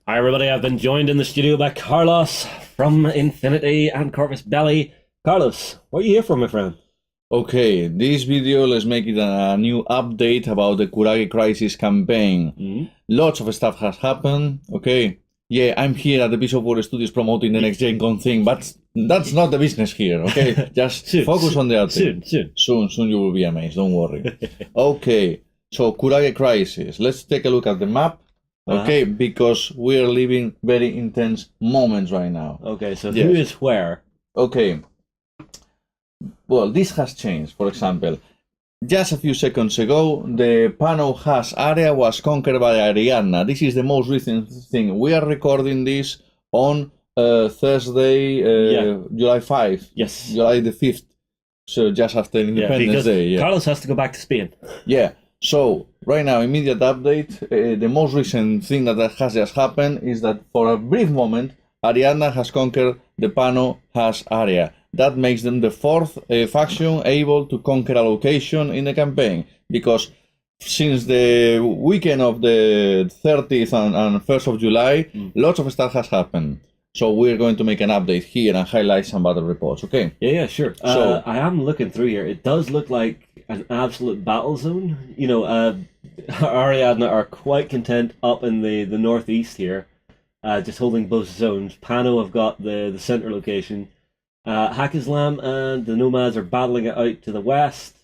Hi everybody, I've been joined in the studio by Carlos from Infinity and Corvus Belli. Carlos, what are you here for, my friend? Okay, this video, let's make it a new update about the Kurage Crisis campaign. Lots of stuff has happened, okay? Yeah, I'm here at the Piece of War Studios promoting the next Gen Con thing, but that's not the business here, okay? Just focus on the art. Soon you will be amazed, don't worry. Okay, so Kurage Crisis. Let's take a look at the map. Okay, because we are living very intense moments right now. Okay, so who is where? Okay. Well, this has changed. For example, just a few seconds ago, the Pano Has area was conquered by Ariadna. This is the most recent thing. We are recording this on Thursday, July 5. Yes. July the 5th. So just after Independence Day. Yeah. Carlos has to go back to Spain. Yeah. So, right now, immediate update, the most recent thing that has just happened is that for a brief moment, Ariadna has conquered the Pano Has area. That makes them the fourth faction able to conquer a location in the campaign, because since the weekend of the 30th and 1st of July, lots of stuff has happened. So we're going to make an update here and highlight some battle reports, okay? Yeah, sure. So I am looking through here. It does look like an absolute battle zone. You know, Ariadna are quite content up in the northeast here, just holding both zones. Pano have got the center location. Hakislam and the Nomads are battling it out to the west.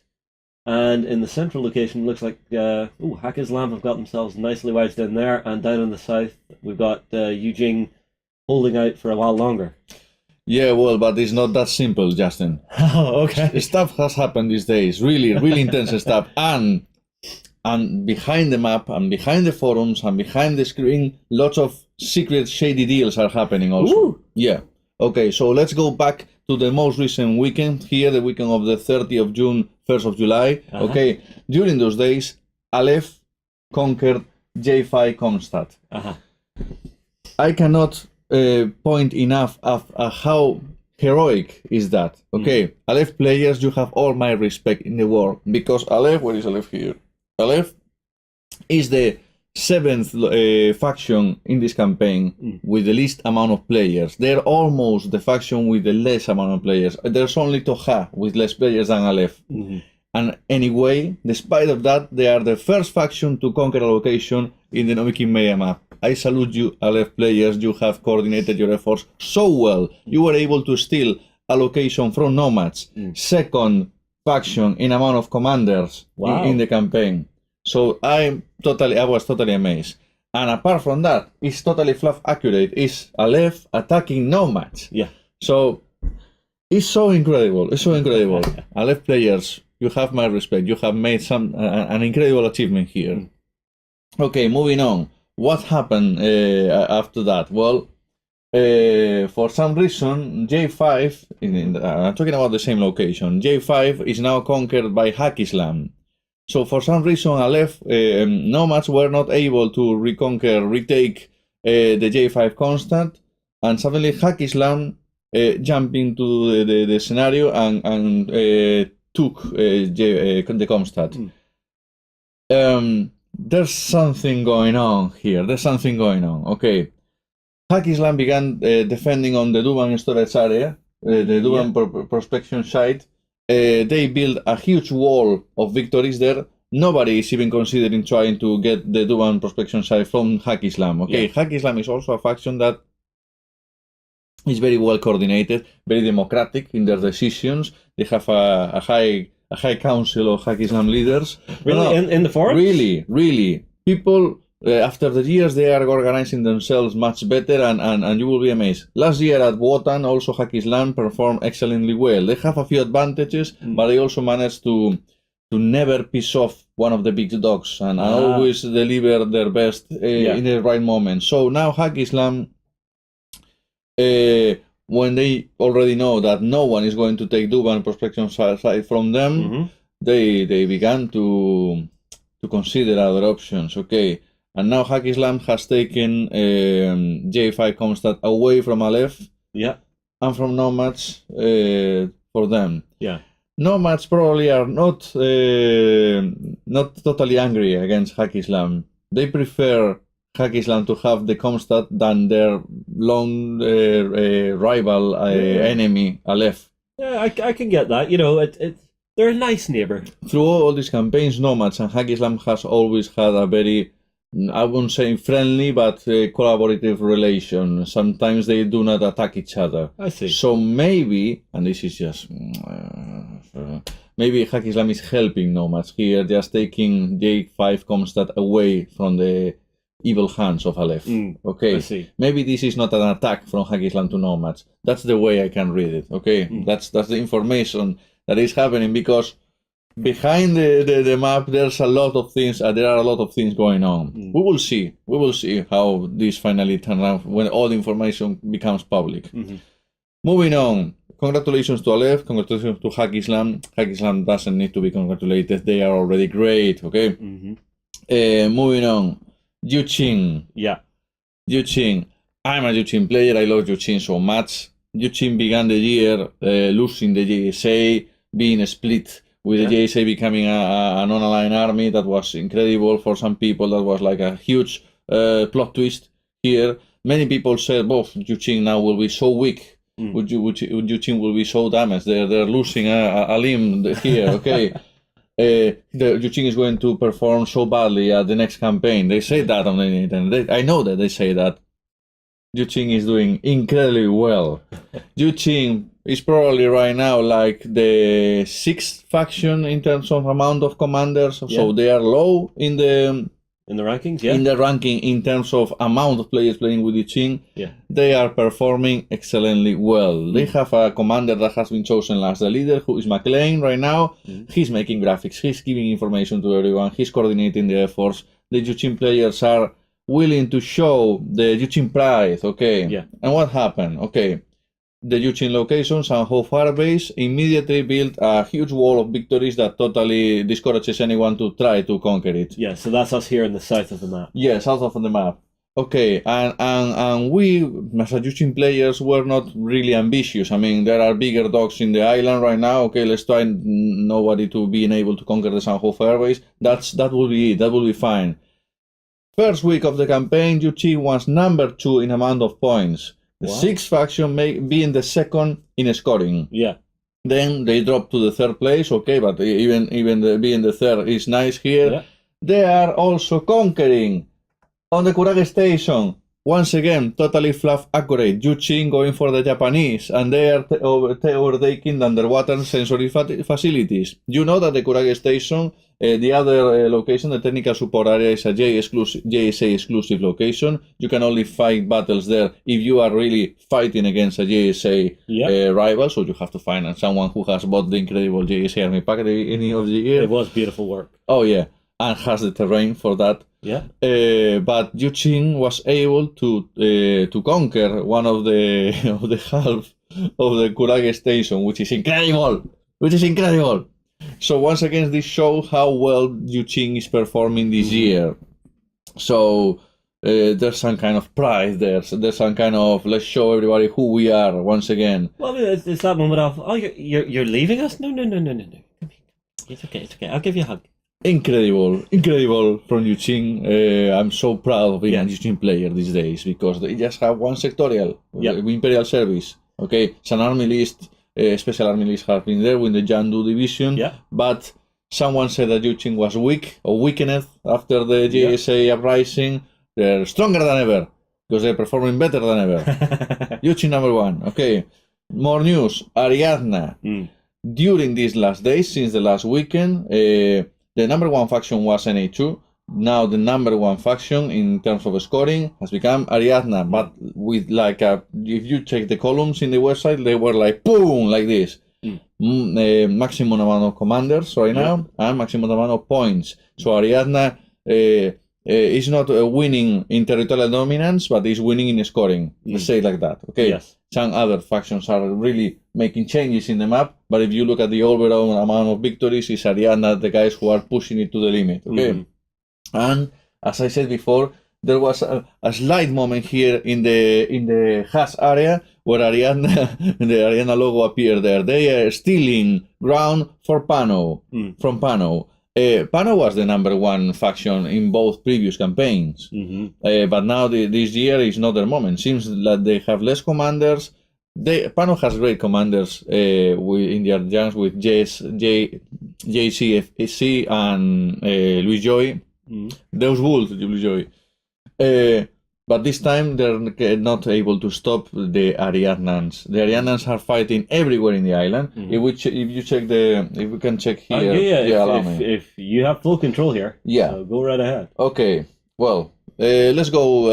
And in the central location, looks like Hakislam have got themselves nicely wedged in there. And down in the south, we've got Yujing holding out for a while longer. Yeah, well, but it's not that simple, Justin. Oh, okay. Stuff has happened these days, really intense stuff. And behind the map, and behind the forums, and behind the screen, lots of secret shady deals are happening also. Ooh. Yeah. Okay, so let's go back to the most recent weekend here, the weekend of the 30th of June, 1st of July. Okay, during those days, Aleph conquered J5 Comstadt. I cannot point enough of how heroic is that. Okay, Aleph players, you have all my respect in the world, because Aleph, where is Aleph here? Aleph is the seventh faction in this campaign with the least amount of players. They're almost the faction with the less amount of players. There's only Toha with less players than Aleph. And anyway, despite of that, they are the first faction to conquer a location in the Nomiki Maya map. I salute you, Aleph players. You have coordinated your efforts so well. You were able to steal a location from Nomads, second faction in amount of commanders in the campaign. So I was totally amazed. And apart from that, it's totally fluff accurate. It's Aleph attacking Nomads. Yeah. So it's so incredible. It's so incredible. Aleph players, you have my respect. You have made an incredible achievement here. Okay, moving on. What happened after that? Well, for some reason, J5, I'm talking about the same location, J5 is now conquered by Hakislam. So for some reason, Aleph Nomads were not able to retake the J5 constant, and suddenly Hakislam jumped into the scenario and took the Comstadt. There's something going on here. Okay. Hakislam began defending on the Duban storage area, the Duban prospection site. They built a huge wall of victories there. Nobody is even considering trying to get the Duban prospection site from Hakislam. Okay, Hakislam is also a faction that is very well coordinated, very democratic in their decisions. They have a high council of Hakislam leaders. Really? In the forum? Really. People, after the years, they are organizing themselves much better, and you will be amazed. Last year at Wotan, also Hakislam performed excellently well. They have a few advantages, but they also managed to never piss off one of the big dogs and always deliver their best in the right moment. So now Hakislam, when they already know that no one is going to take Duban prospection site from them, they began to consider other options. Okay, and now Hakislam has taken J5 Comstadt away from Aleph, and from Nomads for them. Nomads probably are not totally angry against Hakislam. They prefer Hakislam to have the Comstat than their long rival enemy, Aleph. Yeah, I can get that. You know, they're a nice neighbor. Through all these campaigns, Nomads and Hakislam has always had a very, I wouldn't say friendly, but collaborative relation. Sometimes they do not attack each other. I see. So maybe, and this is just, maybe Hakislam is helping Nomads here, just taking J5 Comstat away from the evil hands of Aleph. Okay, I see. Maybe this is not an attack from Hakislam to Nomads. That's the way I can read it. Okay, that's the information that is happening, because behind the map there's a lot of things. There are a lot of things going on. We will see. We will see how this finally turns out when all the information becomes public. Moving on. Congratulations to Aleph. Congratulations to Hakislam. Hakislam doesn't need to be congratulated. They are already great. Okay. Moving on. Yuqing. Yeah. Yuqing. I'm a Yuqing player. I love Yuqing so much. Yuqing began the year losing the JSA, being split with the JSA becoming a non-aligned army. That was incredible for some people. That was like a huge plot twist here. Many people said, Yuqing now will be so weak. Yuqing will be so damaged. They're losing a limb here. Okay. The Yuqing is going to perform so badly at the next campaign. They say that on the internet. I know that they say that. Yuqing is doing incredibly well. Yuqing is probably right now like the 6th faction in terms of amount of commanders. So they are low in the rankings. Yeah. In the ranking in terms of amount of players playing with Yuqing. Yeah. They are performing excellently well. They have a commander that has been chosen as the leader, who is McLean right now. He's making graphics. He's giving information to everyone. He's coordinating the efforts. The Yuqing players are willing to show the Yuqing pride. Okay. Yeah. And what happened? Okay. The Yuqing location, Sanhou Firebase, immediately built a huge wall of victories that totally discourages anyone to try to conquer it. Yeah, so that's us here in the south of the map. Yeah, south of the map. Okay, and we, as Yuqing players, were not really ambitious. I mean, there are bigger dogs in the island right now. Okay, let's try nobody to being able to conquer the Sanhou Firebase. That will be it. That will be fine. First week of the campaign, Yuqing was number 2 in amount of points. The 6th faction being the 2nd in scoring. Yeah. Then they dropped to the 3rd place. Okay, but even being the 3rd is nice here. Yeah. They are also conquering on the Kurage station. Once again, totally fluff accurate. Yuqing going for the Japanese, and they are overtaking the underwater sensory facilities. You know that the Kurage station, the other location, the technical support area, is a JSA exclusive location. You can only fight battles there if you are really fighting against a JSA rival. So you have to find someone who has bought the incredible JSA army pack at the end of the year. It was beautiful work. Oh yeah, and has the terrain for that. Yeah. But Yuqing was able to conquer one of the half of the Kurage station, which is incredible. So once again, this shows how well Yuqing is performing this year. So there's some kind of pride there. So there's some kind of, let's show everybody who we are once again. Well, it's that moment of, you're leaving us? No. Come here. It's okay. I'll give you a hug. Incredible from Yuqing. I'm so proud of being a Yuqing player these days, because they just have one sectorial, Imperial Service. Okay, it's an army list, special army list has been there with the Jandu division, but someone said that Yuqing was weak or weakened after the JSA uprising. They're stronger than ever, because they're performing better than ever. Yuqing number 1. Okay, more news. Ariadna. During these last days, since the last weekend, the number 1 faction was NA2. Now the number 1 faction in terms of scoring has become Ariadna, but with like if you check the columns in the website, they were like boom, like this. Maximum amount of commanders right now and maximum amount of points. So Ariadna is not winning in territorial dominance, but is winning in scoring. Let's say it like that. Okay. Yes. Some other factions are really making changes in the map, but if you look at the overall amount of victories, it's Ariadna, the guys who are pushing it to the limit. Okay. And as I said before, there was a slight moment here in the Haas area where Ariadna, the Ariadna logo appeared there. They are stealing ground for Pano, from Pano. Pano was the number one faction in both previous campaigns, but now this year is not their moment. Seems that they have less commanders. Pano has great commanders in their junks with JCFC and Louis Joy. Those wolves, Louis Joy. But this time they're not able to stop the Ariadnans. The Ariadnans are fighting everywhere in the island. If we can check here. If you have full control here, so go right ahead. Okay. Well, let's go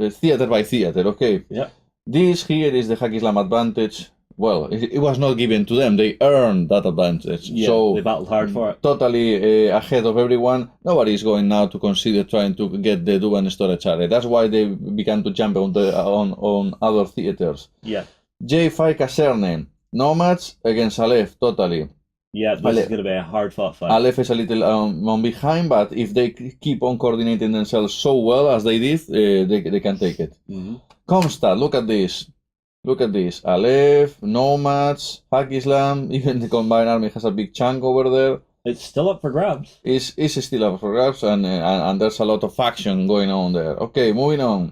theater by theater. Okay. Yeah. This here is the Hack Islam advantage. Well, it was not given to them. They earned that advantage. Yeah, so they battled hard for it. Totally ahead of everyone. Nobody is going now to consider trying to get the Duban storage area. That's why they began to jump on other theaters. Yeah. J5 Kaserne. Nomads against Aleph, totally. Yeah, this is going to be a hard-fought fight. Aleph is a little on behind, but if they keep on coordinating themselves so well as they did, they can take it. Comstad, look at this. Look at this. Aleph, Nomads, Hack Islam, even the combined army has a big chunk over there. It's still up for grabs. It's still up for grabs, and there's a lot of faction going on there. Okay, moving on.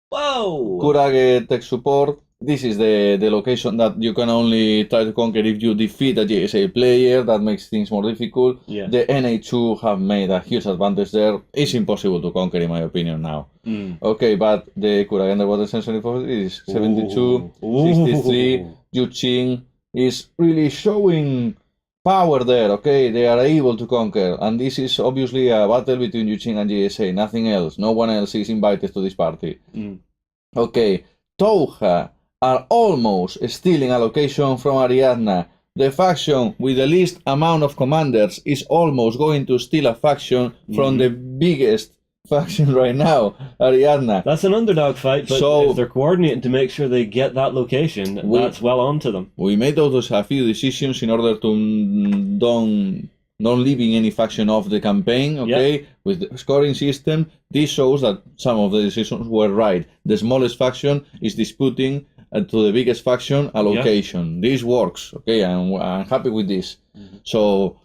Whoa! Kurage tech support. This is the location that you can only try to conquer if you defeat a JSA player. That makes things more difficult. Yeah. The NA2 have made a huge advantage there. It's impossible to conquer, in my opinion, now. Okay, but the Kurage underwater sensor is 72, 63. Yuqing is really showing power there. Okay, they are able to conquer. And this is obviously a battle between Yuqing and JSA, nothing else. No one else is invited to this party. Okay, Touha are almost stealing a location from Ariadna. The faction with the least amount of commanders is almost going to steal a faction from the biggest faction right now, Ariadna. That's an underdog fight, but if they're coordinating to make sure they get that location, that's well on to them. We made those a few decisions in order to not leaving any faction off the campaign, okay? With the scoring system, this shows that some of the decisions were right. The smallest faction is disputing to the biggest faction a location. This works, okay? I'm happy with this. So,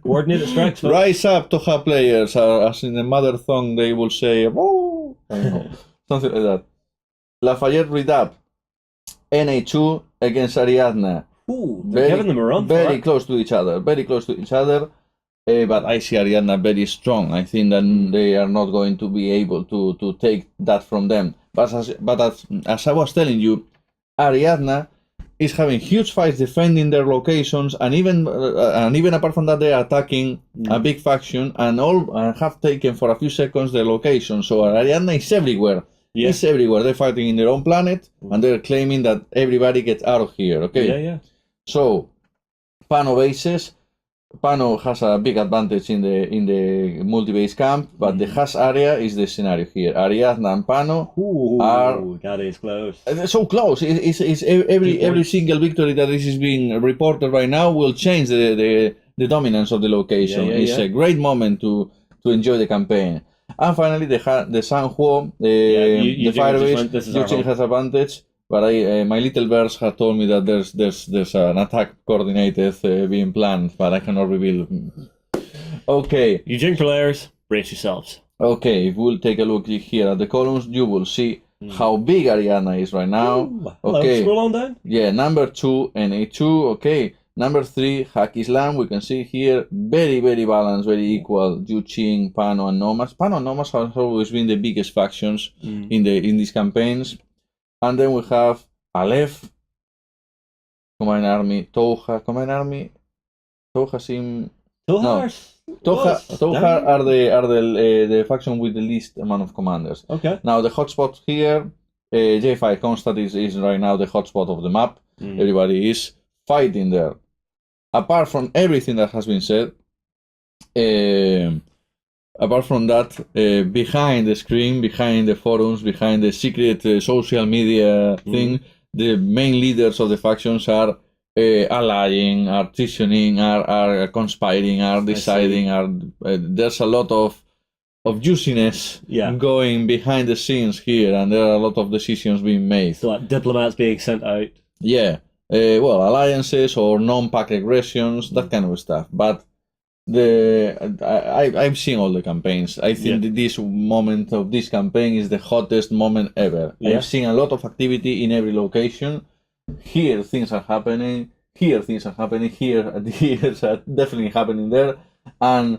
coordinated strikes. Rise up, Toha players, as in the mother tongue they will say, oh, something like that. Lafayette Redab, NA2 against Ariadna. Ooh, they're giving them a run. Very close to each other. But I see Ariadna very strong. I think that they are not going to be able to take that from them. But as I was telling you, Ariadna is having huge fights defending their locations, and even apart from that, they are attacking a big faction and have taken for a few seconds their location. So Ariadna is everywhere. Yeah. It's everywhere. They're fighting in their own planet, and they're claiming that everybody gets out of here. Okay. Yeah. So, Pano bases. Pano has a big advantage in the multi-base camp, but the Haas area is the scenario here. Ariadna and Pano are... That is close. So close. It's every single victory that is being reported right now will change the dominance of the location. It's a great moment to enjoy the campaign. And finally, the Sanhuo, the Firebase, Yuqing has advantage. But my little verse had told me that there's an attack coordinated being planned, but I cannot reveal. Okay. Yuqing players, brace yourselves. Okay, if we'll take a look here at the columns, you will see how big Ariadna is right now. Hello, okay. Scroll on down. Yeah, number 2, NA2. Okay. Number 3, Hack Islam. We can see here very, very balanced, very equal. Yuqing, Pano, and Nomads. Pano and Nomads have always been the biggest factions in these campaigns. And then we have Aleph, Combined Army, Touha, Combined Army, Touha seem... Touha are the faction with the least amount of commanders. Okay. Now the hotspot here, J5 Constat is right now the hotspot of the map. Everybody is fighting there. Apart from everything that has been said, apart from that, behind the screen, behind the forums, behind the secret social media thing, the main leaders of the factions are allying, are treasoning, are conspiring, are deciding. There's a lot of juiciness going behind the scenes here, and there are a lot of decisions being made. So diplomats being sent out. Yeah. alliances or non-pack aggressions, that kind of stuff. But I've seen all the campaigns. I think that this moment of this campaign is the hottest moment ever. Yeah. I've seen a lot of activity in every location. Here things are happening. Here things are happening. Here are definitely happening there, and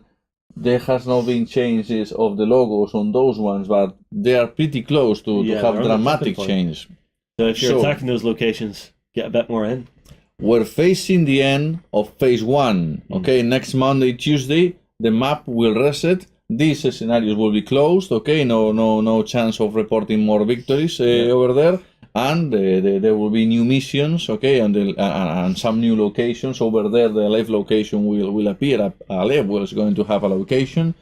there has not been changes of the logos on those ones, but they are pretty close to have dramatic change. So if you're attacking those locations, get a bit more in. We're facing the end of phase 1. Okay, next Monday, Tuesday, the map will reset. These scenarios will be closed. Okay, no chance of reporting more victories over there, and there will be new missions. Okay, and some new locations over there. The Aleph location will appear. Aleph was going to have a location.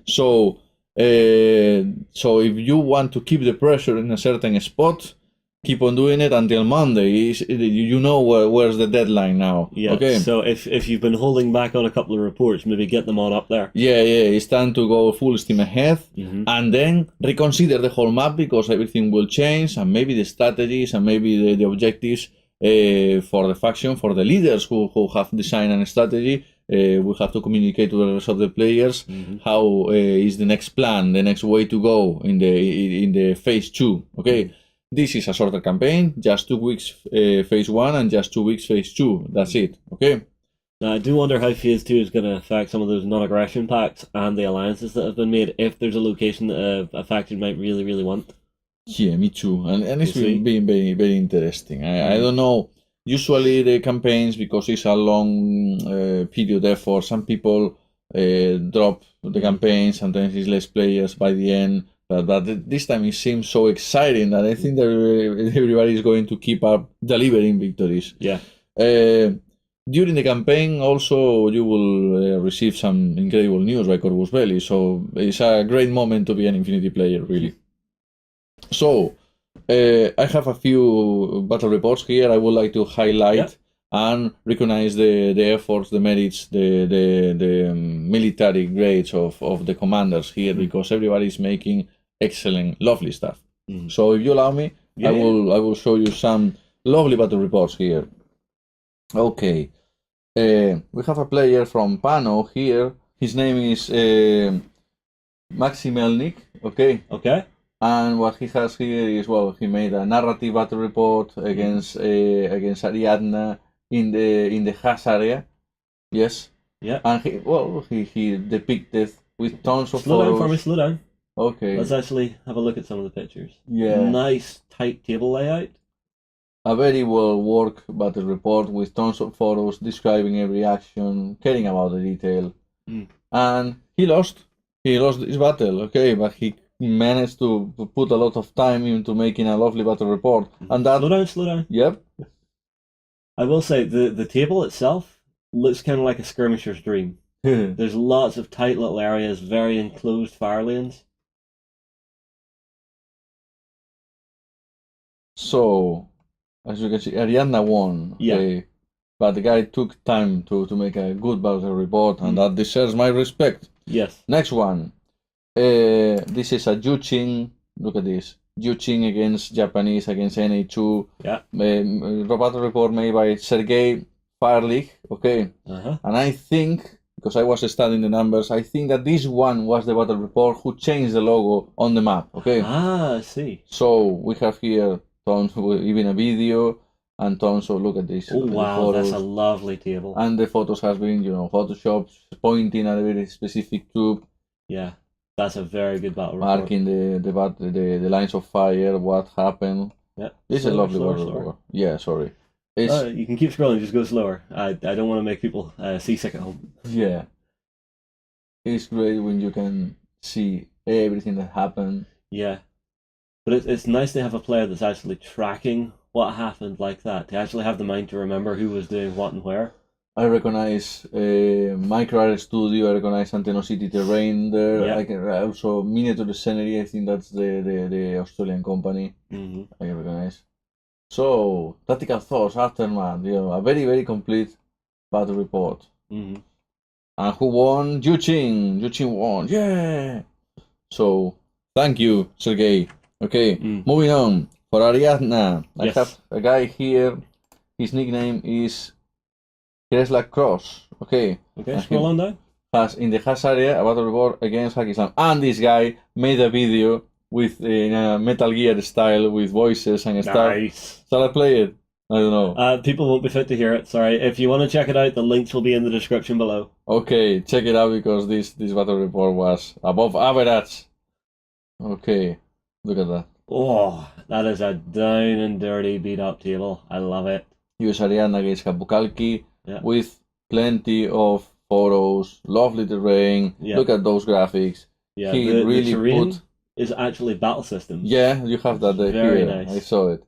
So if you want to keep the pressure in a certain spot, keep on doing it until Monday. You know where's the deadline now. Yeah. Okay. So if you've been holding back on a couple of reports, maybe get them on up there. Yeah. It's time to go full steam ahead, and then reconsider the whole map, because everything will change, and maybe the strategies and maybe the objectives for the faction, for the leaders who have designed a strategy. We have to communicate to the rest of the players how is the next plan, the next way to go in the phase 2. Okay. This is a shorter campaign, just 2 weeks phase 1 and just 2 weeks phase 2. That's it, okay? Now, I do wonder how phase 2 is going to affect some of those non-aggression pacts and the alliances that have been made, if there's a location that a faction might really, really want. Yeah, me too. And it's been very, very interesting. I don't know. Usually the campaigns, because it's a long period effort, some people drop the campaigns, sometimes it's less players by the end. But this time it seems so exciting that I think that everybody is going to keep up delivering victories. Yeah. During the campaign, also, you will receive some incredible news by Corvus Belli. So it's a great moment to be an Infinity player, really. So I have a few battle reports here I would like to highlight and recognize the efforts, the merits, the military grades of the commanders here, because everybody is making excellent, lovely stuff. So if you allow me, I will show you some lovely battle reports here. Okay, we have a player from Pano here. His name is Maxi Melnik. Okay. And what he has here is, he made a narrative battle report against Ariadna in the Haas area. Yes. Yeah. And he depicted with tons of slow photos. Down for me, slow down. Okay. Let's actually have a look at some of the pictures. Yeah. Nice tight table layout. A very well worked battle report with tons of photos describing every action, caring about the detail. And he lost his battle, okay, but he managed to put a lot of time into making a lovely battle report. And that Slow down. Yep. I will say the table itself looks kind of like a skirmisher's dream. There's lots of tight little areas, very enclosed fire lanes. So, as you can see, Ariadna won. Okay? Yeah. But the guy took time to make a good battle report, and that deserves my respect. Yes. Next one. This is a Juchin. Look at this. Juchin against Japanese against NA2. Yeah. Battle report made by Sergei Farlich. Okay. And I think, because I was studying the numbers, I think that this one was the battle report who changed the logo on the map. Okay. I see. So we have here tons, even a video, and tons of, look at this. Oh wow, that's a lovely table. And the photos has been, Photoshop pointing at a very specific troop. Yeah, that's a very good battle report. Marking the lines of fire, what happened. Yeah. This is a lovely battle report. Yeah, sorry. You can keep scrolling, just go slower. I don't want to make people seasick at home. Yeah. It's great when you can see everything that happened. Yeah. But it's nice to have a player that's actually tracking what happened like that, to actually have the mind to remember who was doing what and where. I recognize Kurage Studio, I recognize Anteno City Terrain there. Yeah. I can also Miniature Scenery, I think that's the Australian company. I can recognize. So, Tactical Thoughts, Aftermath, a very, very complete battle report. And who won? Juchin! Juchin won, yeah! So, thank you, Sergei. Okay, moving on. For Ariadna, I have a guy here. His nickname is Kresla Cross. Okay. Okay, scroll on down. Has in the Has area a battle report against Hacky Slam. And this guy made a video with in a Metal Gear style with voices and stuff. Nice. Shall I play it? I don't know. People won't be fit to hear it. Sorry. If you want to check it out, the links will be in the description below. Okay, check it out because this battle report was above average. Okay, look at that. Oh, that is a down and dirty beat up table. I love it. US Ariadna against Kabukalki Yeah. with plenty of photos, lovely terrain. Yeah. Look at those graphics. Yeah, He the really terrain put. is actually battle systems. Yeah, you have that there. Very Here. nice. I saw it.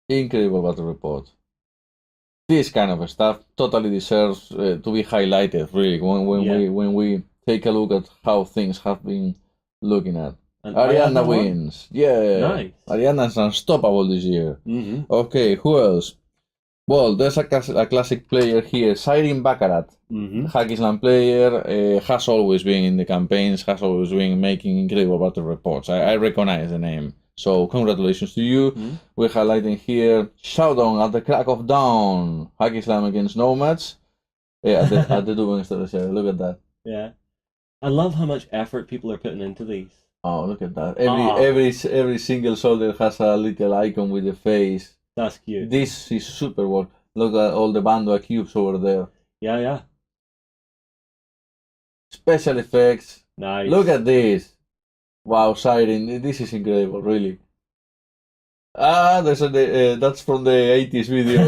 Incredible battle report. This kind of stuff totally deserves to be highlighted. Really, when we take a look at how things have been looking at. And Ariadna won. wins. Yeah. Nice. Ariadna's unstoppable this year. Mm-hmm. Okay, who else? Well, there's a classic player here, Siren Baccarat. Mm-hmm. Hacky Slam player, has always been in the campaigns, has always been making incredible battle reports. I recognize the name. So congratulations to you. Mm-hmm. We're highlighting here Showdown at the crack of dawn. Hacky Slam against Nomads. Yeah, at the Dubin Station. Look at that. Yeah. I love how much effort people are putting into these. Oh, look at that. Every single soldier has a little icon with the face. That's cute. This is super work. Look at all the Bandua cubes over there. Yeah, yeah. Special effects. Nice. Look at this. Wow, Siren. This is incredible, really. That's from the 80s video.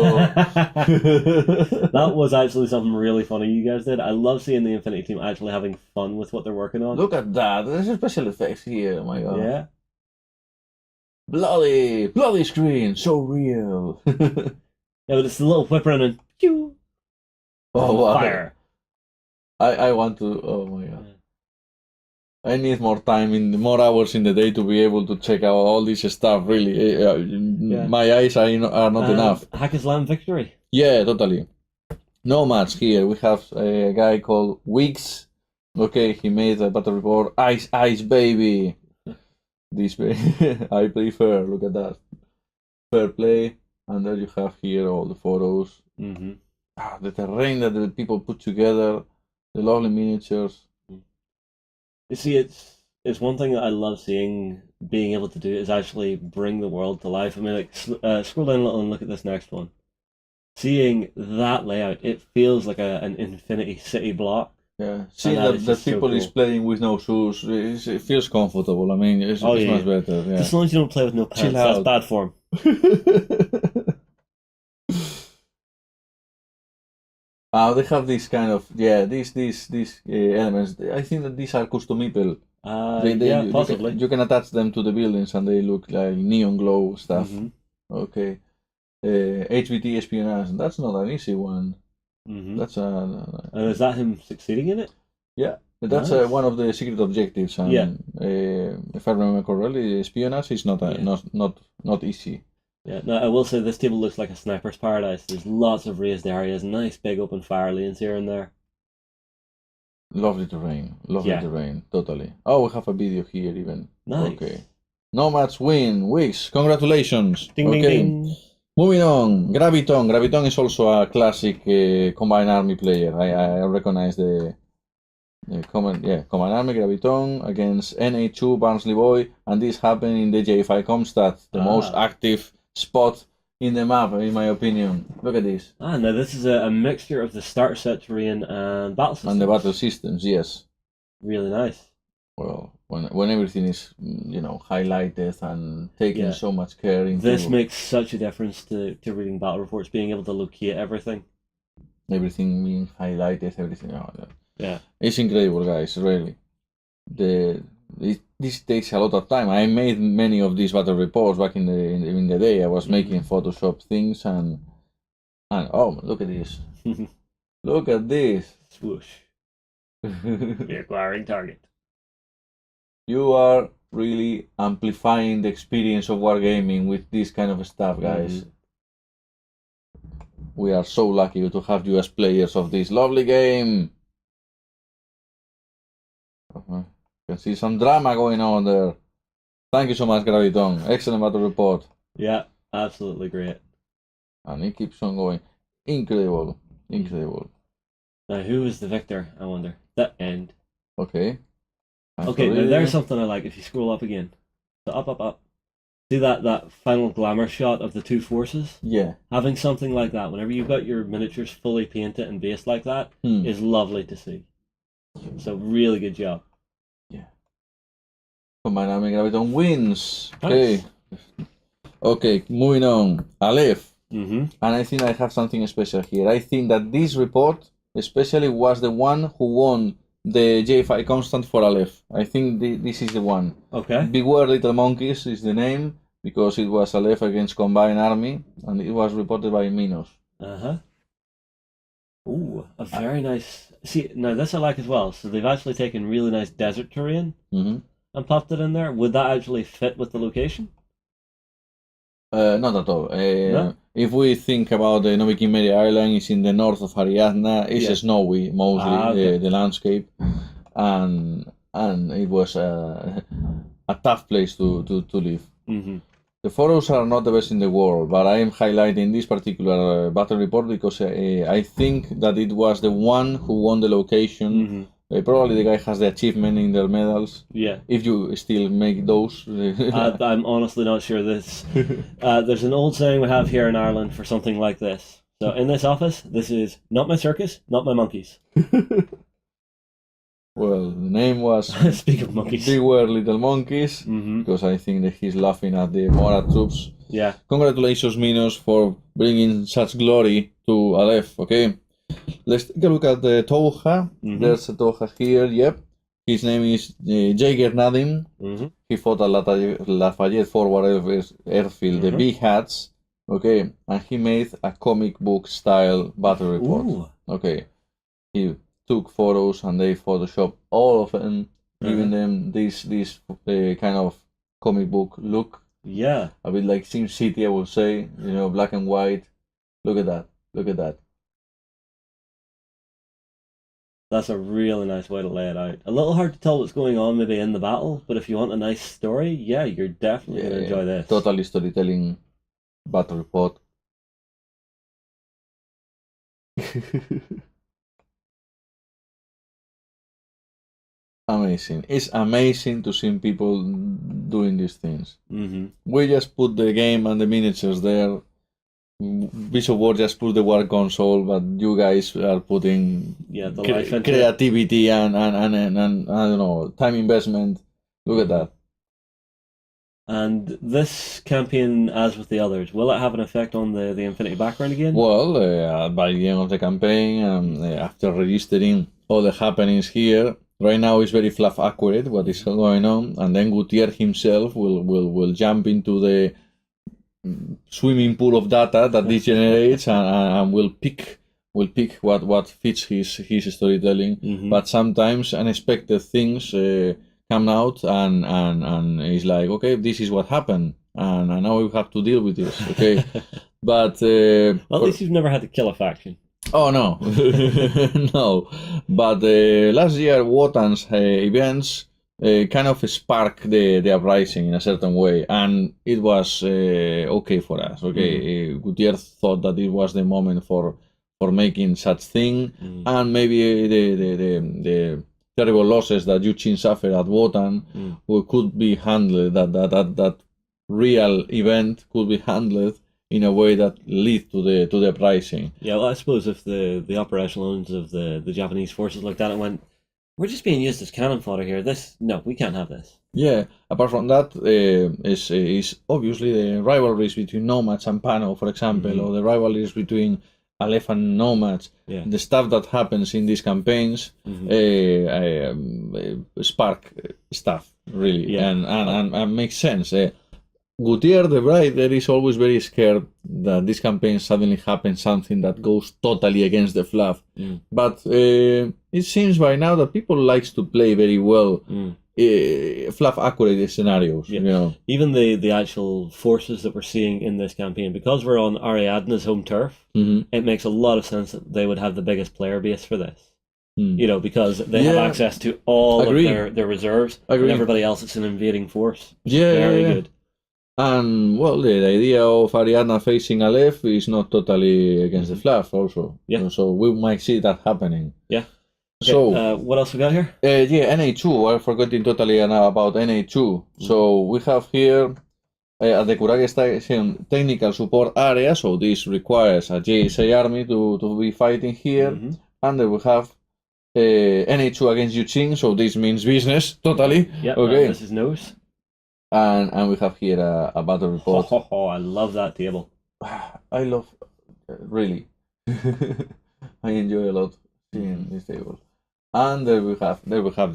That was actually something really funny you guys did. I love seeing the Infinity team actually having fun with what they're working on. Look at that. There's special effects here. Oh my god. Yeah. Bloody screen. So real. Yeah, but it's the little whip around and pew! Oh wow. Fire. I want to. Oh my god. I need more time more hours in the day to be able to check out all this stuff. Really, my eyes are not enough. Hacky Slam victory. Yeah, totally. Nomads here. We have a guy called Weeks. Okay, he made a battle report. Ice baby. This I prefer. Look at that. Fair play. And there you have here all the photos. Mm-hmm. The terrain that the people put together. The lovely miniatures. You see, it's one thing that I love seeing, being able to do is actually bring the world to life. I mean, like, scroll down a little and look at this next one. Seeing that layout, it feels like an Infinity City block. Yeah, seeing that that is the just so people is cool. playing with no shoes, it feels comfortable. I mean, it's Oh, yeah. much better. Yeah. Just as long as you don't play with no pants, Chill that's out. bad form. They have this kind of these elements. I think that these are custom meeple. Yeah, possibly. You can attach them to the buildings and they look like neon glow stuff. Mhm. Okay. HBT espionage. That's not an easy one. Mhm. That's And is that him succeeding in it? that's Nice. one of the secret objectives. And, Yeah. If I remember correctly, espionage is not Yeah. not easy. Yeah. No, I will say this table looks like a sniper's paradise. There's lots of raised areas, nice big open fire lanes here and there. Lovely terrain. Yeah. Totally. Oh, we have a video here even. Nice. Okay. Nomads win. Weeks. Congratulations. Ding okay. ding ding. Moving on. Graviton. Graviton is also a classic combined army player. I recognize the command army Graviton against NA2 Barnsley Boy, and this happened in the J5 Comstat, the most active spot in the map, in my opinion. Look at this. Now this is a mixture of the starter set terrain and battle systems. And the battle systems, yes. Really nice. Well, when everything is highlighted and taken so much care into This makes such a difference to reading battle reports, being able to locate everything. everything being highlighted, everything. Yeah. It's incredible, guys. Really, this takes a lot of time. I made many of these battle reports back in the day. I was making Photoshop things and oh, look at this! Look at this! Swoosh. Acquiring target. You are really amplifying the experience of wargaming with this kind of stuff, guys. We are so lucky to have you as players of this lovely game. You can see some drama going on there. Thank you so much, Graviton. Excellent battle report. Yeah, absolutely great. And it keeps on going. Incredible. Incredible. Now, who is the victor, I wonder? That end. Okay. Okay, now there's something I like if you scroll up again. So up, up, up. See that final glamour shot of the two forces? Yeah. Having something like that, whenever you've got your miniatures fully painted and based like that, is lovely to see. So really good job. Yeah. Combined Army Graviton wins. Okay. Nice. Okay, moving on. Aleph. Mm-hmm. And I think I have something special here. I think that this report especially was the one who won the J5 constant for Aleph. I think this is the one. Okay. Beware Little Monkeys is the name because it was Aleph against Combined Army and it was reported by Minos. Uh-huh. Ooh, a very nice... See, now this I like as well. So they've actually taken really nice desert terrain and popped it in there. Would that actually fit with the location? Not at all. No? If we think about the Novi Kimeri Island, it's in the north of Ariadna. It's snowy mostly, the landscape, and it was a tough place to live. Mm-hmm. The photos are not the best in the world, but I am highlighting this particular battle report because I think that it was the one who won the location. Probably the guy has the achievement in their medals. Yeah. If you still make those. I'm honestly not sure this. There's an old saying we have here in Ireland for something like this. So in this office, this is not my circus, not my monkeys. Well, the name was Speak of monkeys. Beware Little Monkeys, because I think that he's laughing at the Mora troops. Yeah. Congratulations, Minos, for bringing such glory to Aleph, okay? Let's take a look at the Toha. There's a Toha here, yep. His name is Jaeger Nadim. He fought at Lafayette Forward Airfield, the Big Hats, okay? And he made a comic book style battle report. Ooh. Okay. He took photos and they photoshopped all of them, giving them this kind of comic book look. Yeah. A bit like SimCity, I would say, black and white. Look at that. Look at that. That's a really nice way to lay it out. A little hard to tell what's going on maybe in the battle, but if you want a nice story, yeah, you're definitely going to enjoy this. Totally storytelling battle report. Amazing. It's amazing to see people doing these things. We just put the game and the miniatures there. Bishop War just put the war console, but you guys are putting the creativity and I don't know, time investment. Look at that. And this campaign, as with the others, will it have an effect on the Infinity background again? Well, by the end of the campaign, after registering all the happenings here, right now it's very fluff accurate what is going on, and then Gutierrez himself will jump into the swimming pool of data that this generates and will pick what fits his storytelling. But sometimes unexpected things come out and it's like, okay, this is what happened and now we have to deal with this, okay. But well, at least you've never had to kill a faction. Oh no. No, but last year Wotan's events kind of sparked the uprising in a certain way, and it was okay for us. Okay, Gutierrez thought that it was the moment for making such thing, and maybe the terrible losses that Yuchin suffered at Wotan could be handled. That real event could be handled in a way that lead to the uprising. Yeah, well, I suppose if the upper echelons of the Japanese forces looked at it and went, we're just being used as cannon fodder here. No, we can't have this. Yeah, apart from that, is obviously the rivalries between Nomads and Pano, for example, or the rivalries between Aleph and Nomads. Yeah. The stuff that happens in these campaigns spark stuff, really, and makes sense. Gutierrez, the writer, is always very scared that this campaign suddenly happens something that goes totally against the fluff. But it seems by now that people likes to play very well fluff accurate scenarios. Even the actual forces that we're seeing in this campaign, because we're on Ariadna's home turf, it makes a lot of sense that they would have the biggest player base for this. Because they have access to all of their reserves, and everybody else it's an invading force. Very good. And well, the idea of Ariadna facing Aleph is not totally against the fluff, also. Yeah. So we might see that happening. Yeah. Okay, So what else we got here? yeah, NA2. I forgetting totally about NA2. So we have here at the Kurage station technical support area. So this requires a JSA army to be fighting here, and then we have NA2 against Yuqing. So this means business totally. Yeah. Okay. This is nose. And we have here a battle report. Oh, I love that table. I love, really. I enjoy a lot seeing this table. And there we have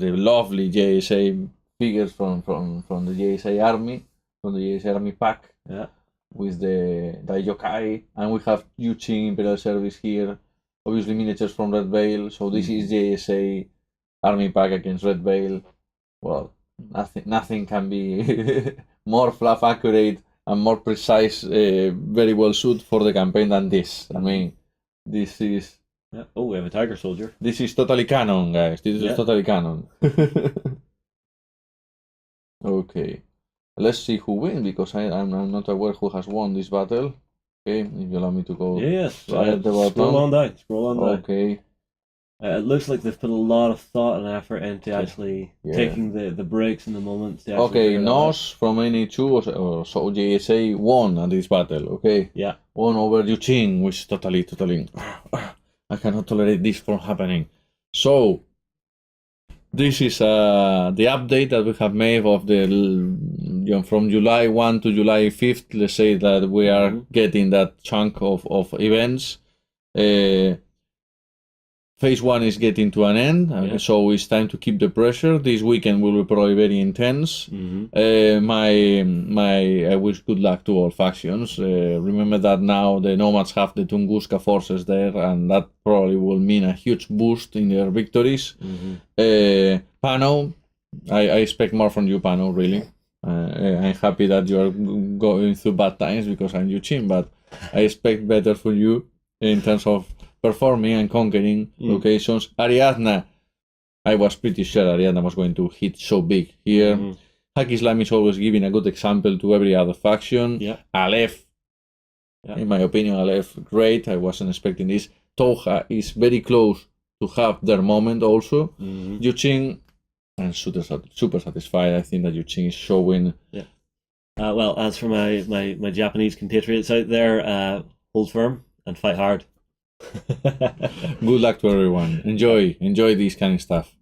the lovely JSA figures from the JSA army, from the JSA army pack. Yeah. With the yokai, and we have Yuqing Imperial Service here. Obviously miniatures from Red Veil. So this is JSA army pack against Red Veil. Well, nothing can be more fluff accurate and more precise, very well suited for the campaign than this. I mean, this is. Yeah. Oh, we have a Tiger Soldier. This is totally canon, guys. This is totally canon. Okay, let's see who wins, because I'm not aware who has won this battle. Okay, if you allow me to go. Yes. Right at the bottom. Scroll on down. Scroll on down. Okay. It looks like they've put a lot of thought and effort into actually taking the breaks and the moments. To Okay, Nos from NA2, so JSA won at this battle. Okay. Yeah. Won over Yuqing, which totally. I cannot tolerate this from happening. So, this is the update that we have made of the from July 1 to July 5th. Let's say that we are getting that chunk of events. Phase 1 is getting to an end, so it's time to keep the pressure. This weekend will be probably very intense. I wish good luck to all factions. Remember that now the Nomads have the Tunguska forces there, and that probably will mean a huge boost in their victories. Pano, I expect more from you, Pano, really. I'm happy that you are going through bad times because I'm Yuqing, but I expect better for you in terms of performing and conquering locations. Ariadna, I was pretty sure Ariadna was going to hit so big here. Hack Islam is always giving a good example to every other faction. Aleph, in my opinion, Aleph, great. I wasn't expecting this. Toha is very close to have their moment also. Yuqing, I'm super satisfied. I think that Yuqing is showing. Well, as for my Japanese compatriots out there, hold firm and fight hard. Good luck to everyone. Enjoy this kind of stuff.